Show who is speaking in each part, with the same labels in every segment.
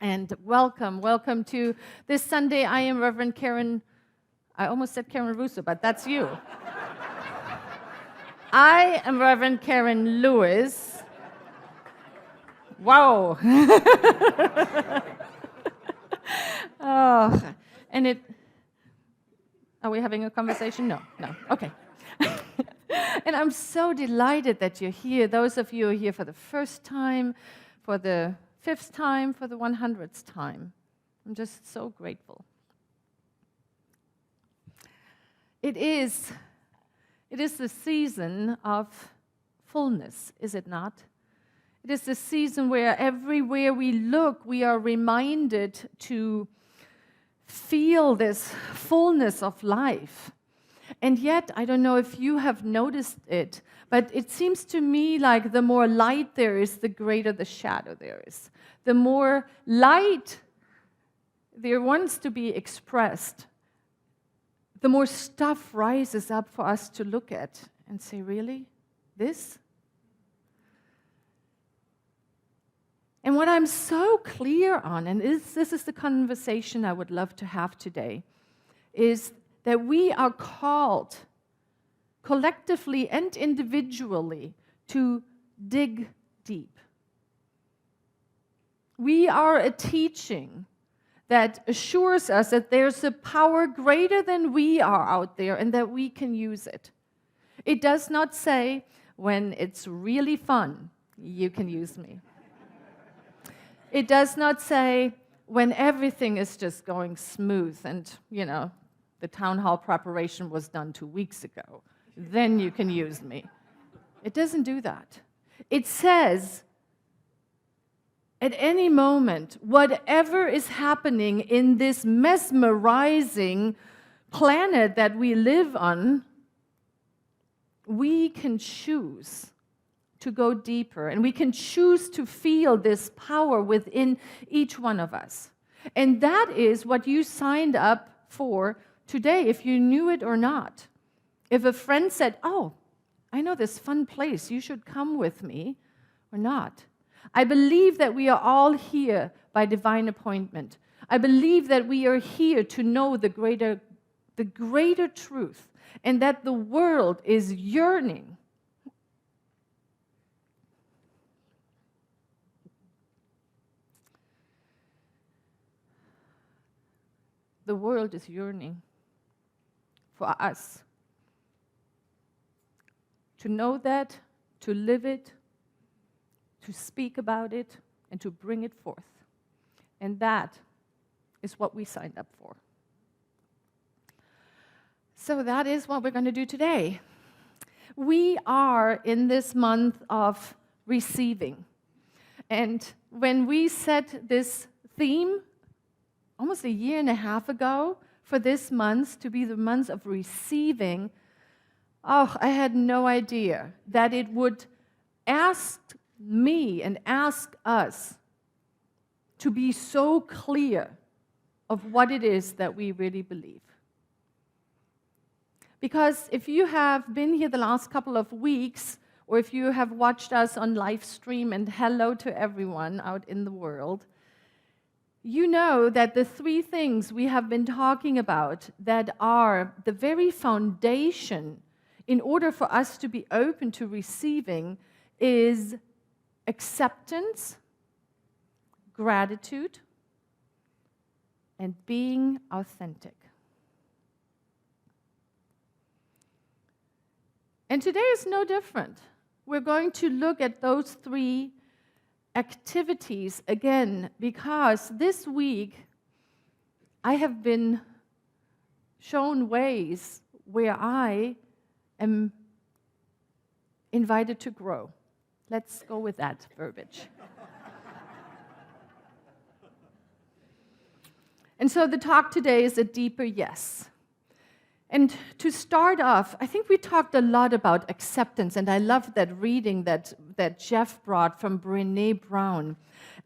Speaker 1: And welcome to this Sunday. I am Reverend Karen. I almost said Karen Russo, but that's you. I am Reverend Karen Lewis. Wow. Oh, and it. Are we having a conversation? No. Okay. And I'm so delighted that you're here. Those of you who are here for the first time, for the 5th time, for the 100th time. I'm just so grateful. It is the season of fullness, is it not? It is the season where everywhere we look, we are reminded to feel this fullness of life. And yet, I don't know if you have noticed it, but it seems to me like the more light there is, the greater the shadow there is. The more light there wants to be expressed, the more stuff rises up for us to look at and say, really? This? And what I'm so clear on, and this is the conversation I would love to have today, is that we are called collectively and individually to dig deep. We are a teaching that assures us that there's a power greater than we are out there and that we can use it. It does not say, when it's really fun, you can use me. It does not say, when everything is just going smooth and, the town hall preparation was done 2 weeks ago, then you can use me. It doesn't do that. It says, at any moment, whatever is happening in this mesmerizing planet that we live on, we can choose to go deeper, and we can choose to feel this power within each one of us. And that is what you signed up for today, if you knew it or not. If a friend said, oh, I know this fun place, you should come with me, or not. I believe that we are all here by divine appointment. I believe that we are here to know the greater truth, and that the world is yearning. The world is yearning for us to know that, to live it, to speak about it, and to bring it forth. And that is what we signed up for. So that is what we're going to do today. We are in this month of receiving. And when we set this theme almost a year and a half ago for this month to be the month of receiving, I had no idea that it would ask me and ask us to be so clear of what it is that we really believe. Because if you have been here the last couple of weeks, or if you have watched us on live stream, and hello to everyone out in the world, you know that the 3 things we have been talking about that are the very foundation in order for us to be open to receiving is acceptance, gratitude, and being authentic. And today is no different. We're going to look at those 3 activities again, because this week I have been shown ways where I am invited to grow. Let's go with that verbiage. And so the talk today is a deeper yes. And to start off, I think we talked a lot about acceptance, and I love that reading that Jeff brought from Brené Brown.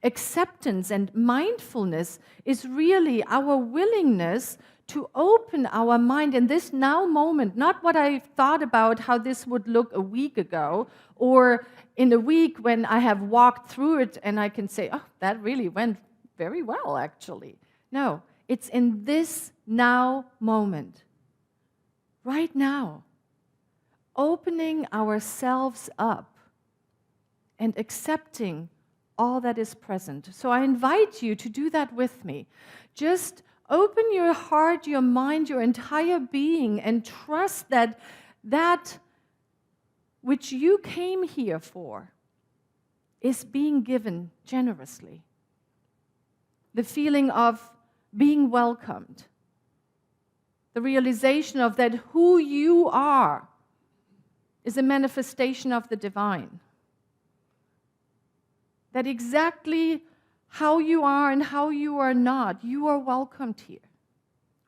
Speaker 1: Acceptance and mindfulness is really our willingness to open our mind in this now moment, not what I thought about how this would look a week ago, or in a week when I have walked through it and I can say, oh, that really went very well, actually. No, it's in this now moment, right now, opening ourselves up and accepting all that is present. So I invite you to do that with me. Just open your heart, your mind, your entire being, and trust that that which you came here for is being given generously. The feeling of being welcomed. The realization of that who you are is a manifestation of the divine. That exactly how you are and how you are not, you are welcomed here.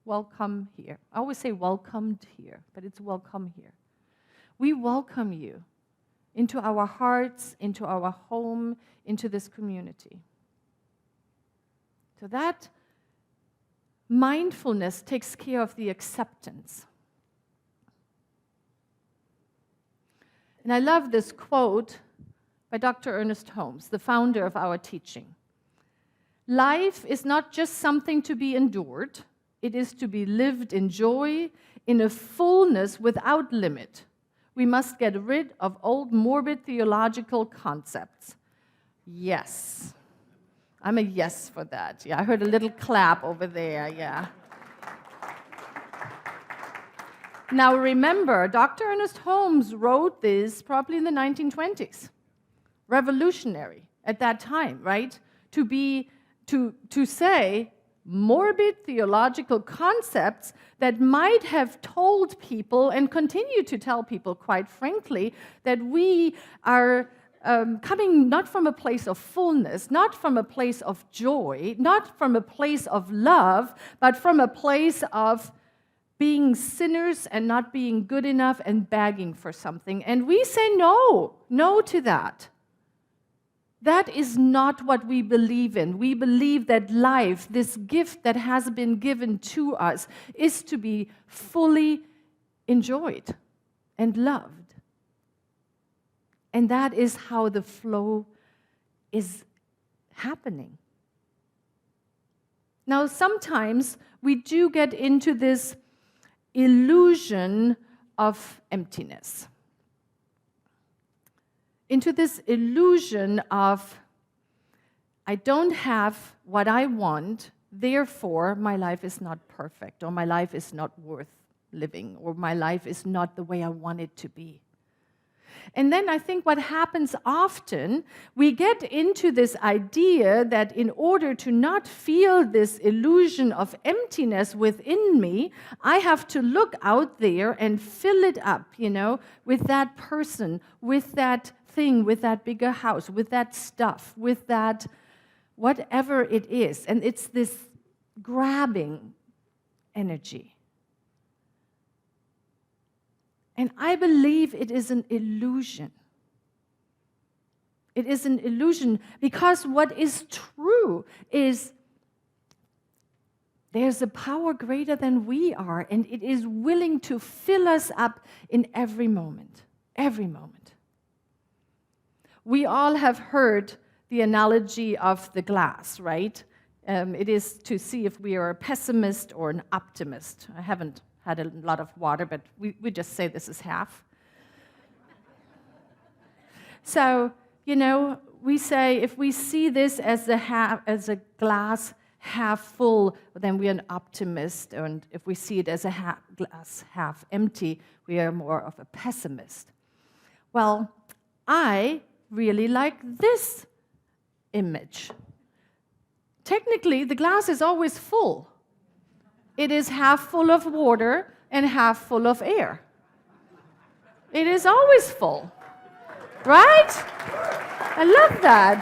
Speaker 1: Welcome here. I always say welcomed here, but it's welcome here. We welcome you into our hearts, into our home, into this community. So that mindfulness takes care of the acceptance. And I love this quote by Dr. Ernest Holmes, the founder of our teaching. Life is not just something to be endured, it is to be lived in joy, in a fullness without limit. We must get rid of old morbid theological concepts. Yes. I'm a yes for that. Yeah, I heard a little clap over there, yeah. Now remember, Dr. Ernest Holmes wrote this probably in the 1920s. Revolutionary at that time, right? To say morbid theological concepts that might have told people and continue to tell people, quite frankly, that we are coming not from a place of fullness, not from a place of joy, not from a place of love, but from a place of being sinners and not being good enough and begging for something. And we say no to that. That is not what we believe in. We believe that life, this gift that has been given to us, is to be fully enjoyed and loved. And that is how the flow is happening. Now, sometimes we do get into this illusion of emptiness. Into this illusion of, I don't have what I want, therefore my life is not perfect, or my life is not worth living, or my life is not the way I want it to be. And then I think what happens often, we get into this idea that in order to not feel this illusion of emptiness within me, I have to look out there and fill it up, with that person, with that thing, with that bigger house, with that stuff, with that whatever it is. And it's this grabbing energy. And I believe it is an illusion. It is an illusion because what is true is there's a power greater than we are, and it is willing to fill us up in every moment. Every moment. We all have heard the analogy of the glass, right? It is to see if we are a pessimist or an optimist. I haven't had a lot of water, but we just say this is half. So, we say if we see this as a glass half full, then we're an optimist, and if we see it as a glass half empty, we are more of a pessimist. Well, I really like this image. Technically, the glass is always full. It is half full of water and half full of air. It is always full, right? I love that.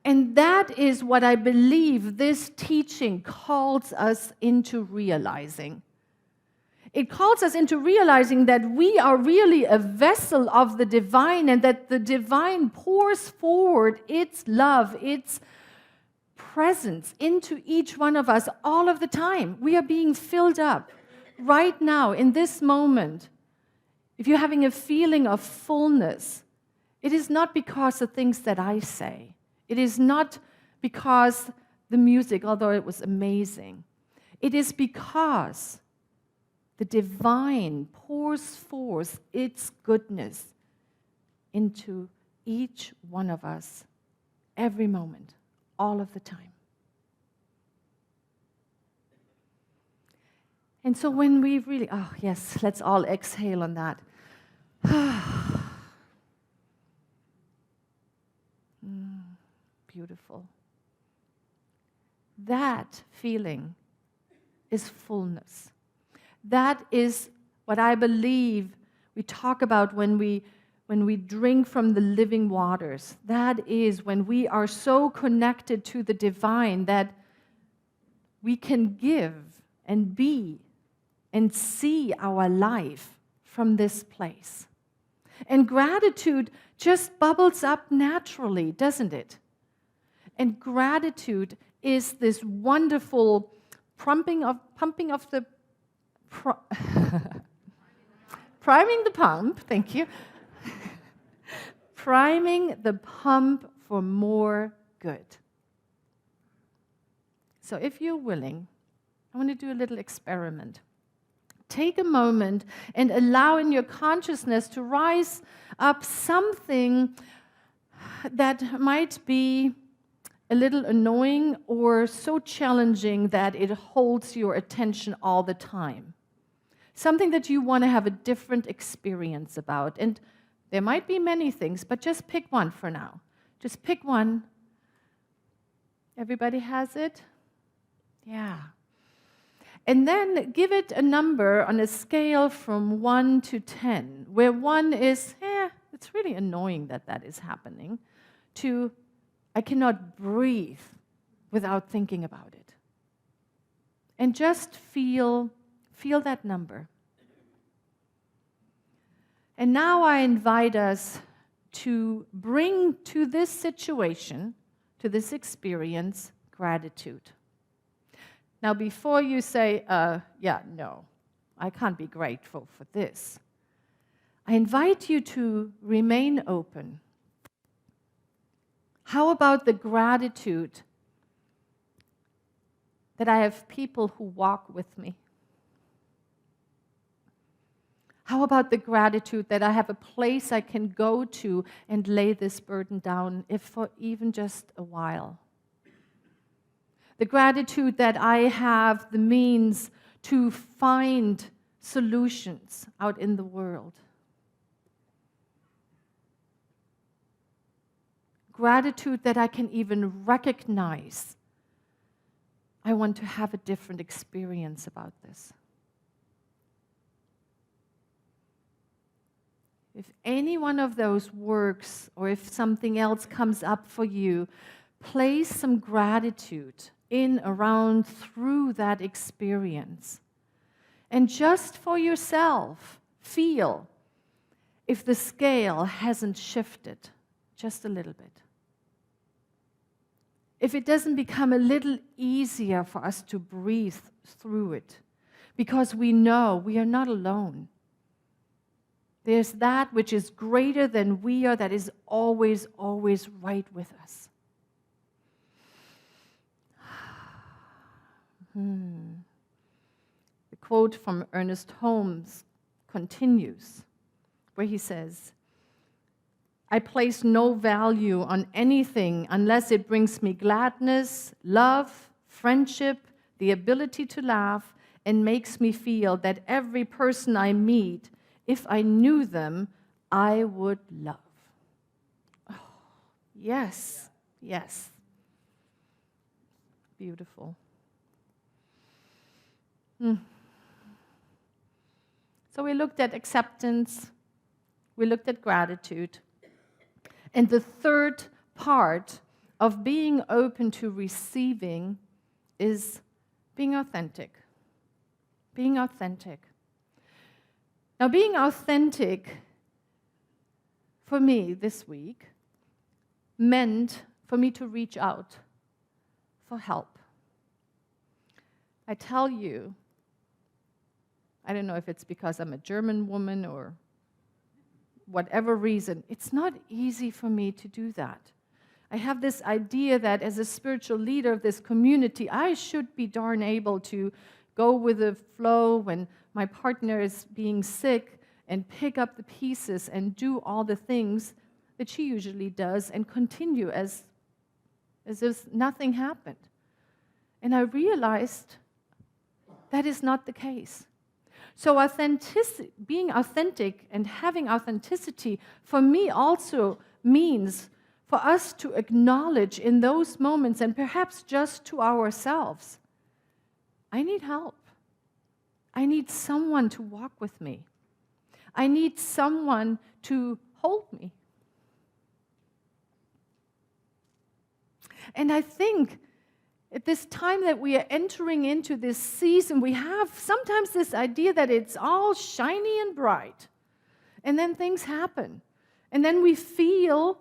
Speaker 1: And that is what I believe this teaching calls us into realizing. It calls us into realizing that we are really a vessel of the divine, and that the divine pours forward its love, its presence into each one of us all of the time. We are being filled up right now, in this moment. If you're having a feeling of fullness, It is not because of things that I say. It is not because the music, although it was amazing. It is because the divine pours forth its goodness into each one of us every moment, all of the time. And so when we really, oh yes, let's all exhale on that. Beautiful. That feeling is fullness. That is what I believe we talk about when we drink from the living waters. That is when we are so connected to the divine that we can give and be and see our life from this place. And gratitude just bubbles up naturally, doesn't it? And gratitude is this wonderful priming the pump, thank you. Priming the pump for more good. So if you're willing, I want to do a little experiment. Take a moment and allow in your consciousness to rise up something that might be a little annoying or so challenging that it holds your attention all the time. Something that you want to have a different experience about. And there might be many things, but just pick one for now. Just pick one. Everybody has it? Yeah. And then give it a number on a scale from 1 to 10, where 1 is, it's really annoying that is happening, to I cannot breathe without thinking about it. And just feel that number. And now I invite us to bring to this situation, to this experience, gratitude. Now, before you say, no, I can't be grateful for this, I invite you to remain open. How about the gratitude that I have people who walk with me? How about the gratitude that I have a place I can go to and lay this burden down, if for even just a while? The gratitude that I have the means to find solutions out in the world. Gratitude that I can even recognize I want to have a different experience about this. If any one of those works, or if something else comes up for you, place some gratitude in, around, through that experience. And just for yourself, feel if the scale hasn't shifted just a little bit. If it doesn't become a little easier for us to breathe through it, because we know we are not alone. There's that which is greater than we are, that is always, always right with us. The quote from Ernest Holmes continues, where he says, I place no value on anything unless it brings me gladness, love, friendship, the ability to laugh, and makes me feel that every person I meet, if I knew them, I would love. Oh, yes, yes. Beautiful. So we looked at acceptance, we looked at gratitude. And the third part of being open to receiving is being authentic. Being authentic. Now, being authentic for me this week meant for me to reach out for help. I tell you, I don't know if it's because I'm a German woman or whatever reason, it's not easy for me to do that. I have this idea that as a spiritual leader of this community, I should be darn able to go with the flow when my partner is being sick and pick up the pieces and do all the things that she usually does and continue as if nothing happened. And I realized that is not the case. So being authentic and having authenticity for me also means for us to acknowledge in those moments, and perhaps just to ourselves, I need help. I need someone to walk with me. I need someone to hold me. And I think at this time that we are entering into this season, we have sometimes this idea that it's all shiny and bright. And then things happen. And then we feel,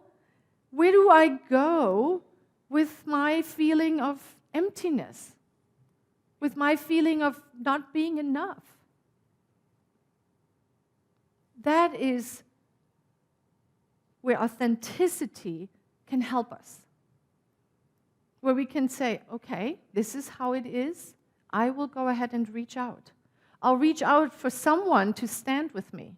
Speaker 1: where do I go with my feeling of emptiness? With my feeling of not being enough? That is where authenticity can help us. Where we can say, okay, this is how it is. I will go ahead and reach out. I'll reach out for someone to stand with me.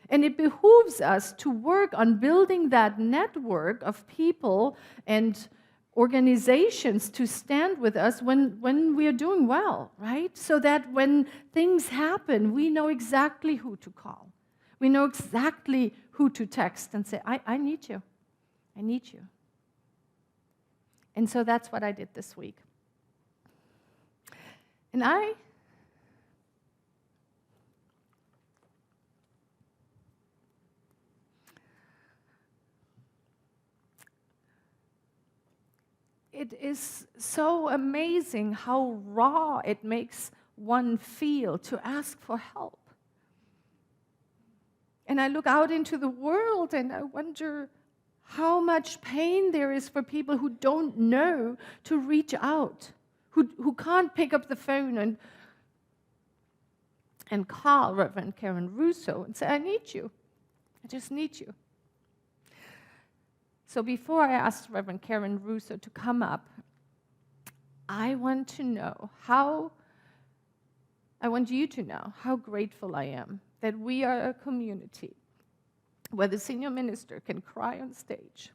Speaker 1: And it behooves us to work on building that network of people and organizations to stand with us when we are doing well, right? So that when things happen, we know exactly who to call. We know exactly who to text and say, I need you. I need you. And so that's what I did this week. And it is so amazing how raw it makes one feel to ask for help. And I look out into the world and I wonder how much pain there is for people who don't know to reach out, who can't pick up the phone and call Reverend Karen Russo and say, I need you. I just need you. So before I asked Reverend Karen Russo to come up, I want you to know how grateful I am that we are a community where the senior minister can cry on stage.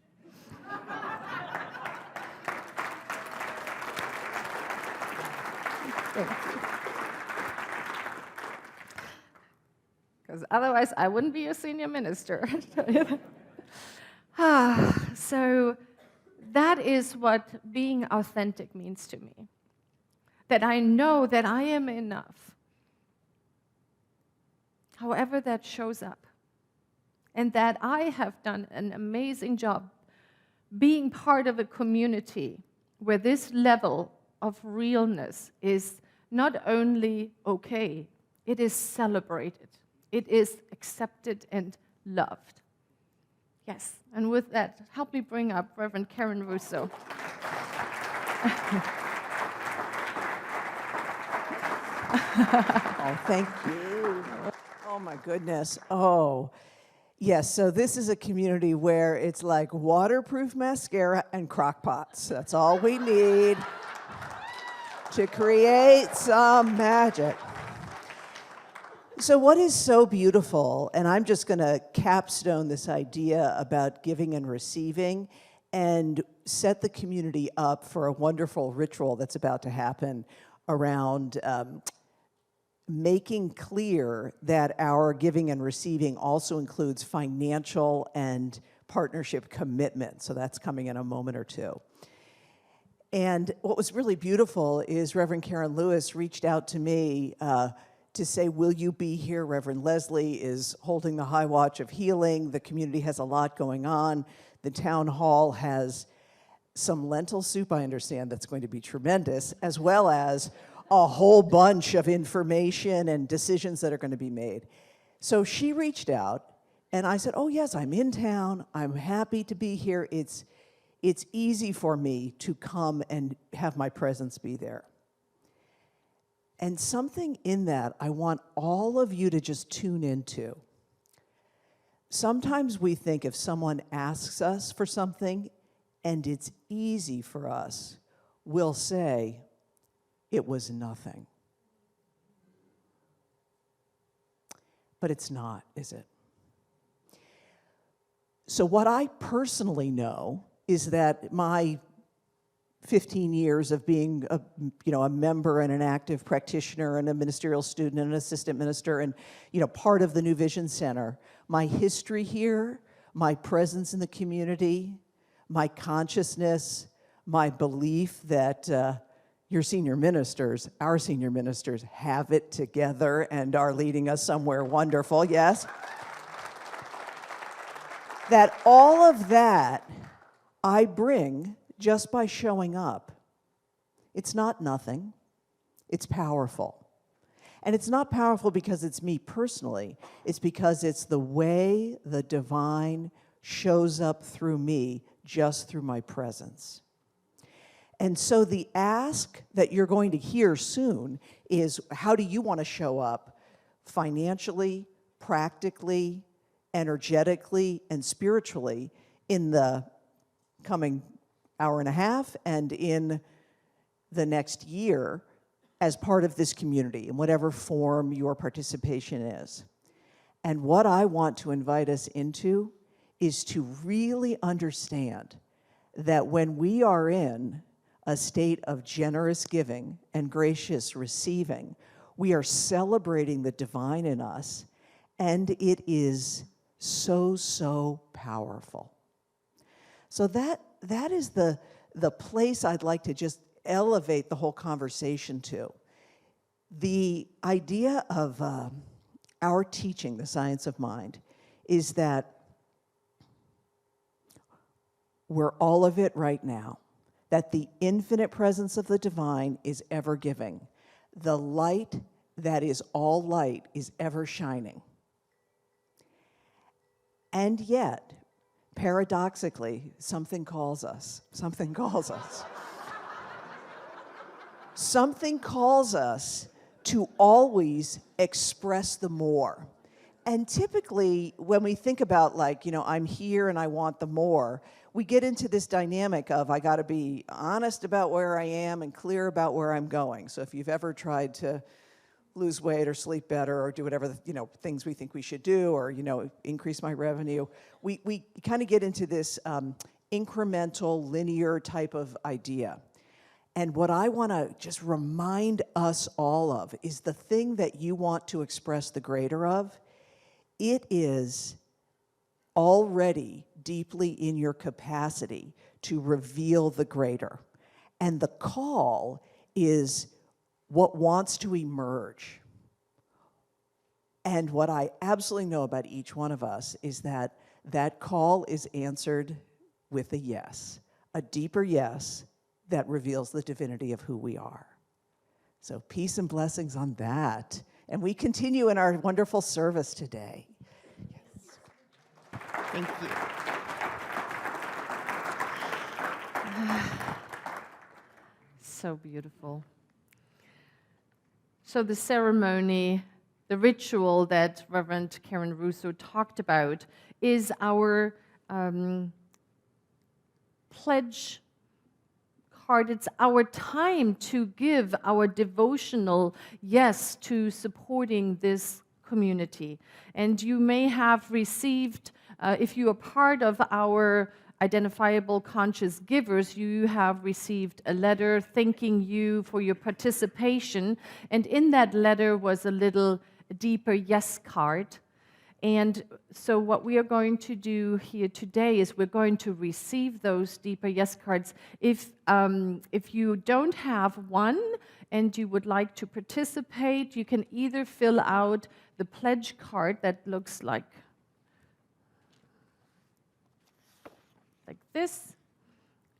Speaker 1: Thank you. Because otherwise I wouldn't be a senior minister. So that is what being authentic means to me. That I know that I am enough, however that shows up. And that I have done an amazing job being part of a community where this level of realness is not only okay, it is celebrated, it is accepted and loved. Yes, and with that, help me bring up Reverend Karen Russo.
Speaker 2: Oh, thank you. Oh, my goodness. Oh. Yes, so this is a community where it's like waterproof mascara and crock pots. That's all we need to create some magic. So what is so beautiful, and I'm just going to capstone this idea about giving and receiving and set the community up for a wonderful ritual that's about to happen around making clear that our giving and receiving also includes financial and partnership commitment. So that's coming in a moment or two. And what was really beautiful is Reverend Karen Lewis reached out to me to say, will you be here? Reverend Leslie is holding the high watch of healing. The community has a lot going on. The town hall has some lentil soup, I understand, that's going to be tremendous, as well as a whole bunch of information and decisions that are going to be made. So she reached out, and I said, oh, yes, I'm in town. I'm happy to be here. It's easy for me to come and have my presence be there. And something in that I want all of you to just tune into. sometimes we think if someone asks us for something and it's easy for us, we'll say, it was nothing. But it's not, is it? So what I personally know is that my 15 years of being a member and an active practitioner and a ministerial student and an assistant minister and part of the New Vision Center, my history here, my presence in the community, my consciousness, my belief that our senior ministers have it together and are leading us somewhere wonderful, yes? That all of that I bring just by showing up. It's not nothing. It's powerful. And it's not powerful because it's me personally. It's because it's the way the divine shows up through me just through my presence. And so the ask that you're going to hear soon is, how do you want to show up financially, practically, energetically, and spiritually in the coming hour and a half and in the next year as part of this community, in whatever form your participation is. And what I want to invite us into is to really understand that when we are in a state of generous giving and gracious receiving, we are celebrating the divine in us, and it is so, so powerful. So that is the place I'd like to just elevate the whole conversation to. The idea of our teaching, the science of mind, is that we're all of it right now, that the infinite presence of the divine is ever giving. The light that is all light is ever shining. And yet, paradoxically, something calls us. Something calls us. Something calls us to always express the more. And typically, when we think about I'm here and I want the more, we get into this dynamic of I got to be honest about where I am and clear about where I'm going. So if you've ever tried to lose weight or sleep better or do whatever things we think we should do or increase my revenue, we kind of get into this incremental, linear type of idea. And what I want to just remind us all of is the thing that you want to express the greater of, it is already deeply in your capacity to reveal the greater. And the call is what wants to emerge. And what I absolutely know about each one of us is that that call is answered with a yes, a deeper yes that reveals the divinity of who we are. So peace and blessings on that. And we continue in our wonderful service today. Yes.
Speaker 1: Thank you. So beautiful. So the ceremony, the ritual that Reverend Karen Russo talked about is our pledge card. It's our time to give our devotional yes to supporting this community. And you may have received, if you are part of our identifiable conscious givers, you have received a letter thanking you for your participation. And in that letter was a little deeper yes card. And so what we are going to do here today is we're going to receive those deeper yes cards. If you don't have one and you would like to participate, you can either fill out the pledge card that looks like this,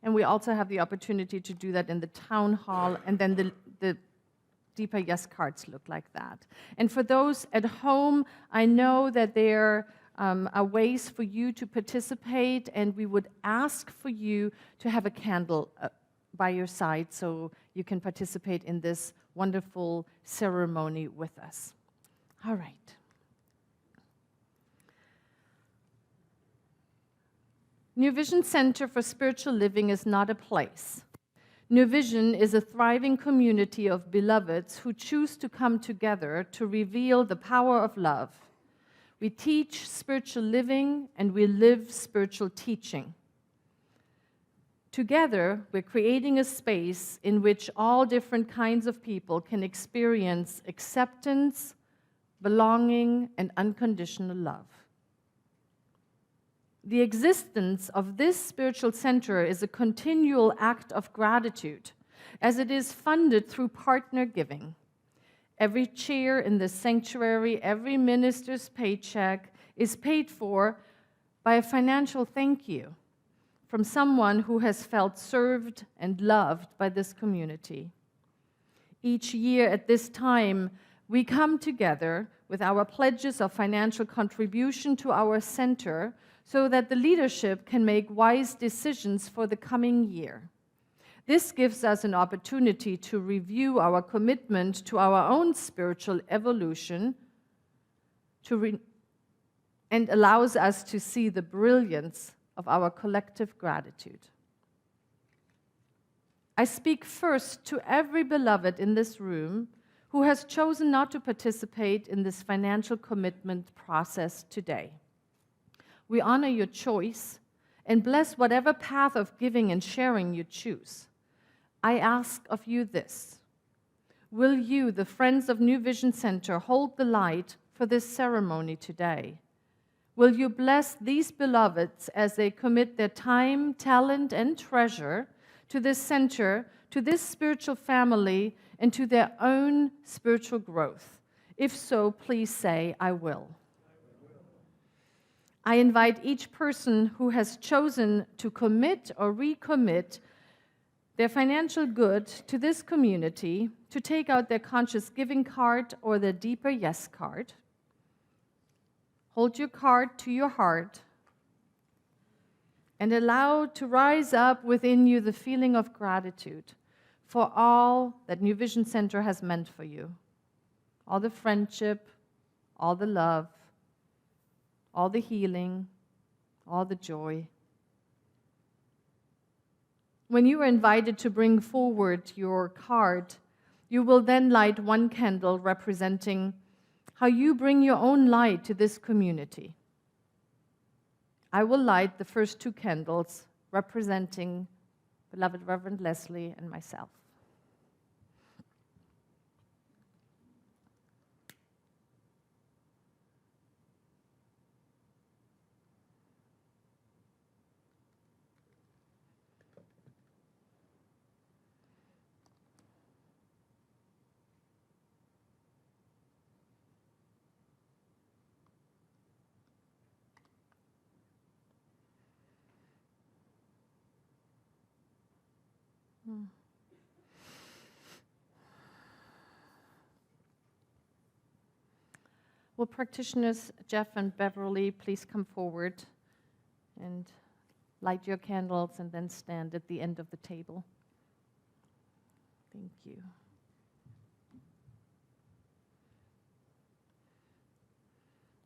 Speaker 1: and we also have the opportunity to do that in the town hall, and then the deeper yes cards look like that. And for those at home, I know that there are ways for you to participate, and we would ask for you to have a candle by your side so you can participate in this wonderful ceremony with us. All right. New Vision Center for Spiritual Living is not a place. New Vision is a thriving community of beloveds who choose to come together to reveal the power of love. We teach spiritual living and we live spiritual teaching. Together, we're creating a space in which all different kinds of people can experience acceptance, belonging, and unconditional love. The existence of this spiritual center is a continual act of gratitude, as it is funded through partner giving. Every chair in this sanctuary, every minister's paycheck is paid for by a financial thank you from someone who has felt served and loved by this community. Each year at this time, we come together with our pledges of financial contribution to our center so that the leadership can make wise decisions for the coming year. This gives us an opportunity to review our commitment to our own spiritual evolution and allows us to see the brilliance of our collective gratitude. I speak first to every beloved in this room who has chosen not to participate in this financial commitment process today. We honor your choice and bless whatever path of giving and sharing you choose. I ask of you this: will you, the Friends of New Vision Center, hold the light for this ceremony today? Will you bless these beloveds as they commit their time, talent, and treasure to this center, to this spiritual family, and to their own spiritual growth? If so, please say, I will. I invite each person who has chosen to commit or recommit their financial good to this community to take out their conscious giving card or their deeper yes card. Hold your card to your heart and allow to rise up within you the feeling of gratitude for all that New Vision Center has meant for you. All the friendship, all the love, all the healing, all the joy. When you are invited to bring forward your card, you will then light one candle representing how you bring your own light to this community. I will light the first two candles representing beloved Reverend Leslie and myself. Will practitioners Jeff and Beverly please come forward and light your candles and then stand at the end of the table? Thank you.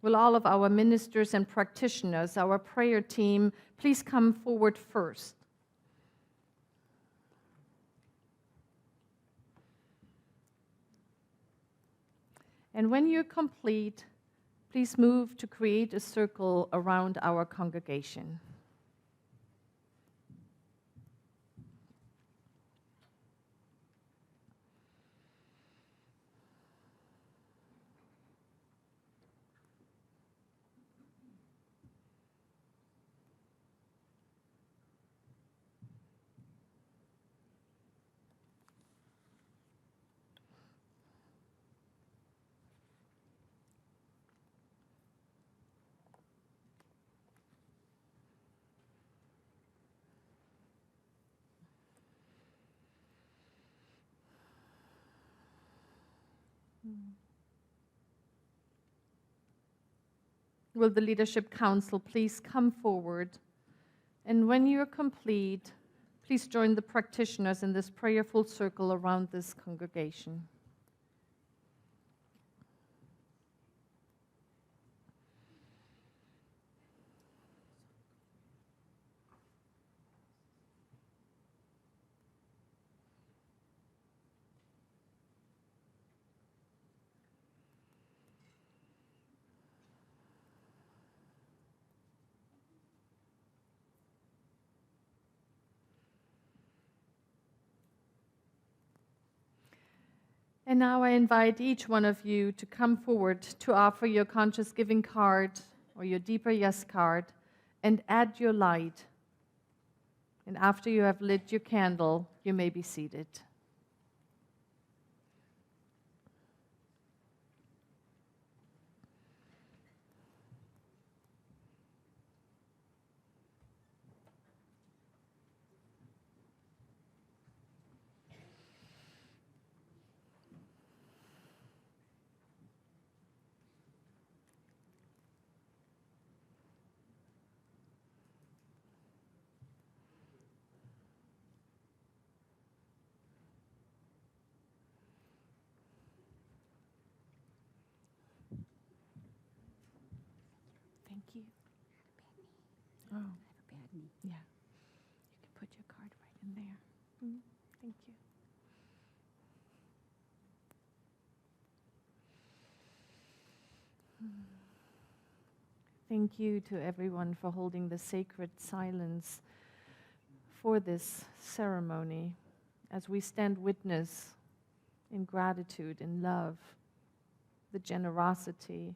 Speaker 1: Will all of our ministers and practitioners, our prayer team, please come forward first? And when you're complete, please move to create a circle around our congregation. Will the Leadership Council please come forward? And when you're complete, please join the practitioners in this prayerful circle around this congregation. And now I invite each one of you to come forward to offer your conscious giving card or your deeper yes card and add your light. And after you have lit your candle, you may be seated. Thank you. Oh, yeah. You can put your card right in there. Thank you. Thank you to everyone for holding the sacred silence for this ceremony as we stand witness in gratitude, in love, the generosity,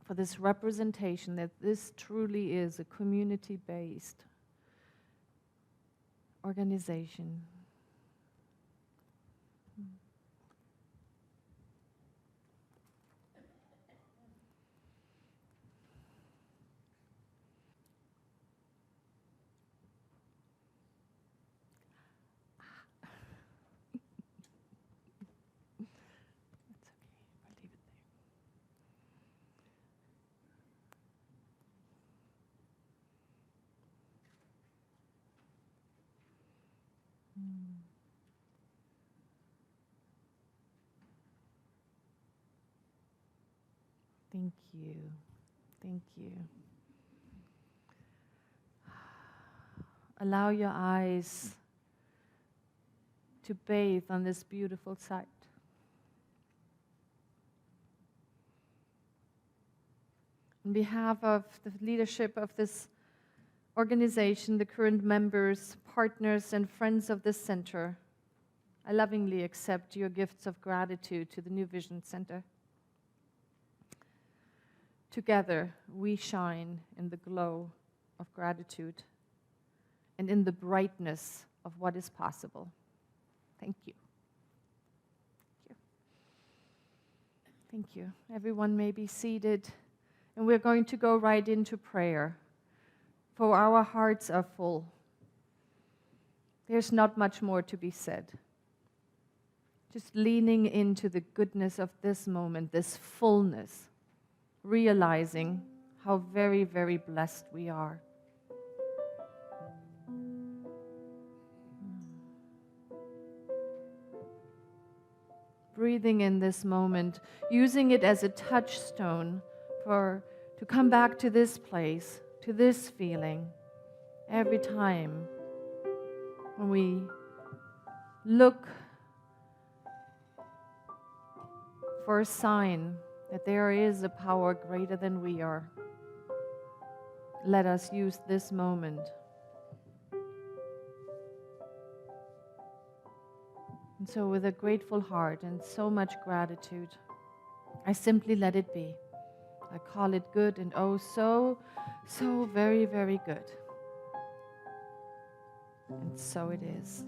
Speaker 1: for this representation that this truly is a community-based organization. That's okay, I'll leave it there. Thank you. Thank you. Allow your eyes to bathe on this beautiful sight. On behalf of the leadership of this organization, the current members, partners, and friends of this center, I lovingly accept your gifts of gratitude to the New Vision Center. Together, we shine in the glow of gratitude and in the brightness of what is possible. Thank you. Thank you. Everyone may be seated, and we're going to go right into prayer, for our hearts are full. There's not much more to be said. Just leaning into the goodness of this moment, this fullness, realizing how very, very blessed we are. Breathing in this moment, using it as a touchstone to come back to this place, to this feeling, every time when we look for a sign that there is a power greater than we are. Let us use this moment. And so with a grateful heart and so much gratitude, I simply let it be. I call it good and oh so very, very good. And so it is.